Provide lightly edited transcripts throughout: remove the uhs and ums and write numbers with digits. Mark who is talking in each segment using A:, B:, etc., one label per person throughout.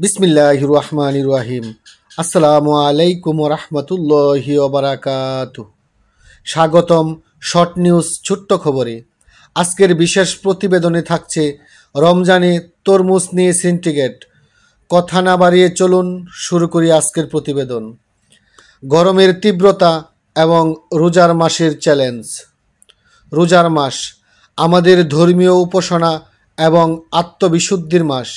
A: বিসমিল্লাহির রহমানির রহিম। আসসালামু আলাইকুম রহমতুল্লাহি ওবারাকাতুহ। স্বাগতম শর্ট নিউজ ছোট্ট খবরে। আজকের বিশেষ প্রতিবেদনে থাকছে রমজানে তরমুজ নিয়ে সিন্ডিকেট। কথা না বাড়িয়ে চলুন শুরু করি আজকের প্রতিবেদন। গরমের তীব্রতা এবং রোজার মাসের চ্যালেঞ্জ। রোজার মাস আমাদের ধর্মীয় উপাসনা এবং আত্মবিশুদ্ধির মাস,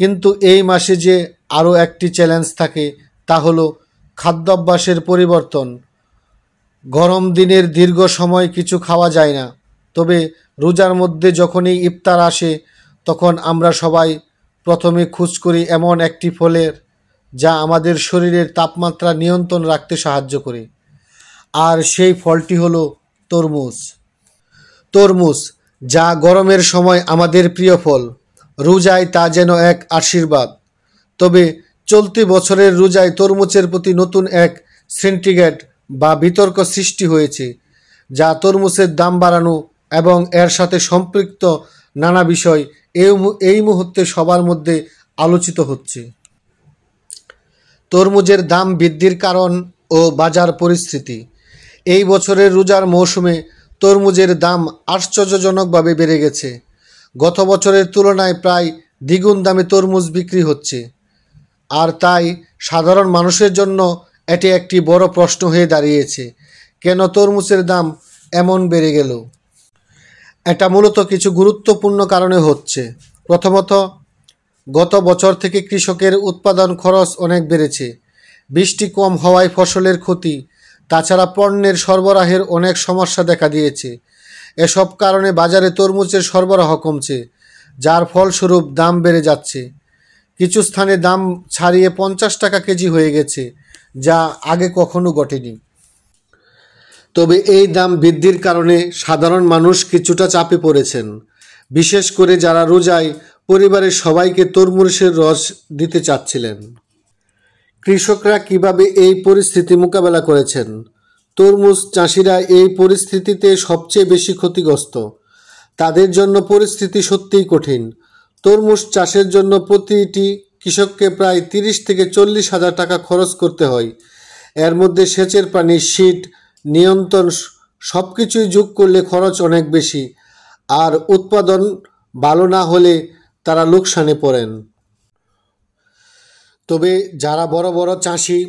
A: কিন্তু এই মাসে যে আরও একটি চ্যালেঞ্জ থাকে, তা হলো খাদ্যাভ্যাসের পরিবর্তন। গরম দিনের দীর্ঘ সময় কিছু খাওয়া যায় না, তবে রোজার মধ্যে যখনই ইফতার আসে তখন আমরা সবাই প্রথমে খোঁজ করি এমন একটি ফলের যা আমাদের শরীরের তাপমাত্রা নিয়ন্ত্রণ রাখতে সাহায্য করে, আর সেই ফলটি হলো তরমুজ। তরমুজ, যা গরমের সময় আমাদের প্রিয় ফল, রোজায় তা যেন এক আশীর্বাদ। তবে চলতি বছরের রোজায় তরমুজের প্রতি নতুন এক সিন্ডিকেট বা বিতর্ক সৃষ্টি হয়েছে, যা তরমুজের দাম বাড়ানো এবং এর সাথে সম্পৃক্ত নানা বিষয় এই মুহূর্তে সবার মধ্যে আলোচিত হচ্ছে। তরমুজের দাম বৃদ্ধির কারণ ও বাজার পরিস্থিতি। এই বছরের রোজার মৌসুমে তরমুজের দাম আশ্চর্যজনকভাবে বেড়ে গেছে। গত বছরের তুলনায় প্রায় দ্বিগুণ দামে তরমুজ বিক্রি হচ্ছে, আর তাই সাধারণ মানুষের জন্য এটি একটি বড় প্রশ্ন হয়ে দাঁড়িয়েছে, কেন তরমুজের দাম এমন বেড়ে গেল। এটা মূলত কিছু গুরুত্বপূর্ণ কারণে হচ্ছে। প্রথমত, গত বছর থেকে কৃষকের উৎপাদন খরচ অনেক বেড়েছে। বৃষ্টি কম হওয়ায় ফসলের ক্ষতি, তাছাড়া পণ্যের সরবরাহের অনেক সমস্যা দেখা দিয়েছে। এসব কারণে বাজারে তরমুজের সরবরাহ কমছে, যার ফলস্বরূপ দাম বেড়ে যাচ্ছে। কিছু স্থানে দাম ছাড়িয়ে 50 টাকা কেজি হয়ে গেছে, যা আগে কখনো ঘটেনি। তবে এই দাম বৃদ্ধির কারণে সাধারণ মানুষ কিছুটা চাপে পড়েছেন, বিশেষ করে যারা রোজায় পরিবারের সবাইকে তরমুজের রস দিতে চাচ্ছিলেন। কৃষকরা কিভাবে এই পরিস্থিতি মোকাবেলা করেছেন? তরমুজ চাষিরা এই পরিস্থিতিতে সবচেয়ে বেশি ক্ষতিগ্রস্ত। তাদের জন্য পরিস্থিতি সত্যিই কঠিন। তরমুজ চাষের জন্য প্রতিটি কৃষককে প্রায় 30 থেকে 40 হাজার টাকা খরচ করতে হয়। এর মধ্যে সেচের পানি, শীত নিয়ন্ত্রণ সব কিছুই যোগ করলে খরচ অনেক বেশি, আর উৎপাদন ভালো না হলে তারা লোকসানে পড়েন। তবে যারা বড় বড় চাষি,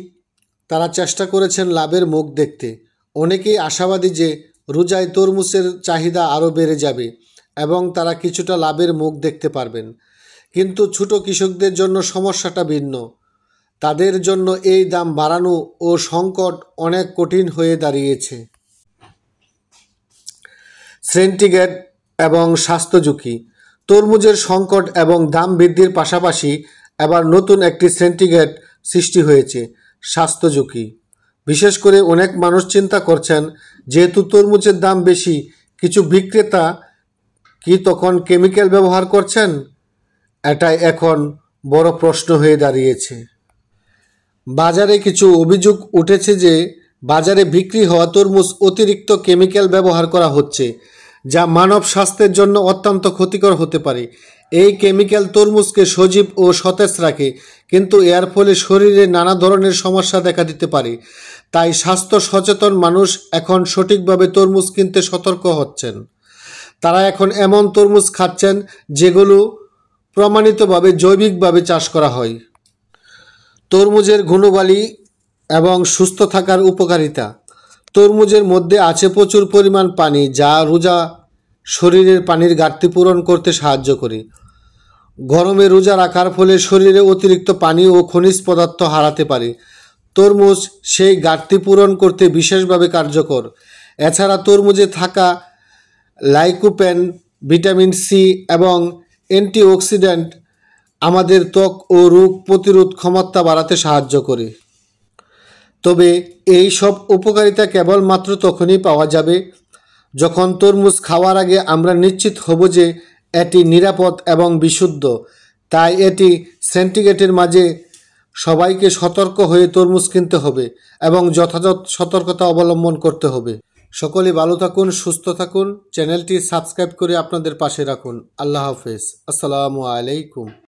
A: তারা চেষ্টা করেছেন লাভের মুখ দেখতে। অনেকেই আশাবাদী যে রোজায় তরমুজের চাহিদা আরও বেড়ে যাবে এবং তারা কিছুটা লাভের মুখ দেখতে পারবেন। কিন্তু ছোট কৃষকদের জন্য সমস্যাটা ভিন্ন। তাদের জন্য এই দাম বাড়ানো ও সংকট অনেক কঠিন হয়ে দাঁড়িয়েছে। সিন্ডিকেট এবং স্বাস্থ্য ঝুঁকি। তরমুজের সংকট এবং দাম বৃদ্ধির পাশাপাশি এবার নতুন একটি সিন্ডিকেট সৃষ্টি হয়েছে, স্বাস্থ্য ঝুঁকি। বিশেষ করে অনেক মানুষ চিন্তা করছেন, যেহেতু তরমুজের দাম বেশি, কিছু বিক্রেতা কি তখন কেমিক্যাল ব্যবহার করছেন? এটাই এখন বড় প্রশ্ন হয়ে দাঁড়িয়েছে। বাজারে কিছু অভিযোগ উঠেছে যে বাজারে বিক্রি হওয়া তরমুজ অতিরিক্ত কেমিক্যাল ব্যবহার করা হচ্ছে, যা মানব স্বাস্থ্যের জন্য অত্যন্ত ক্ষতিকর হতে পারে। এই কেমিক্যাল তরমুজকে সজীব ও সতেজ রাখে, কিন্তু এর ফলে শরীরে নানা ধরনের সমস্যা দেখা দিতে পারে। তাই স্বাস্থ্য সচেতন মানুষ এখন সঠিকভাবে তরমুজ কিনতে সতর্ক হচ্ছেন। তারা এখন এমন তরমুজ খাচ্ছেন যেগুলো প্রমাণিতভাবে জৈবিকভাবে চাষ করা হয়। তরমুজের গুণাবলী এবং সুস্থ থাকার উপকারিতা। তরমুজের মধ্যে আছে প্রচুর পরিমাণ পানি, যা রোজা শরীরের পানির ঘাটতি পূরণ করতে সাহায্য করে। গরমে রোজা রাখার ফলে শরীরে অতিরিক্ত পানি ও খনিজ পদার্থ হারাতে পারে। তরমুজ সেই ঘাটতি পূরণ করতে বিশেষভাবে কার্যকর। এছাড়া তরমুজে থাকা লাইকোপেন, ভিটামিন সি এবং অ্যান্টিঅক্সিডেন্ট আমাদের ত্বক ও রোগ প্রতিরোধ ক্ষমতা বাড়াতে সাহায্য করে। তবে এই সব উপকারিতা কেবলমাত্র তখনই পাওয়া যাবে যখন তরমুজ খাওয়ার আগে আমরা নিশ্চিত হব যে এটি নিরাপদ এবং বিশুদ্ধ। তাই এটি সিন্ডিকেটের মাঝে সবাইকে সতর্ক হয়ে তরমুজ কিনতে হবে এবং যথাযথ সতর্কতা অবলম্বন করতে হবে। সকলে ভালো থাকুন, সুস্থ থাকুন। চ্যানেলটি সাবস্ক্রাইব করে আপনাদের পাশে রাখুন। আল্লাহ হাফেজ। আসসালামু আলাইকুম।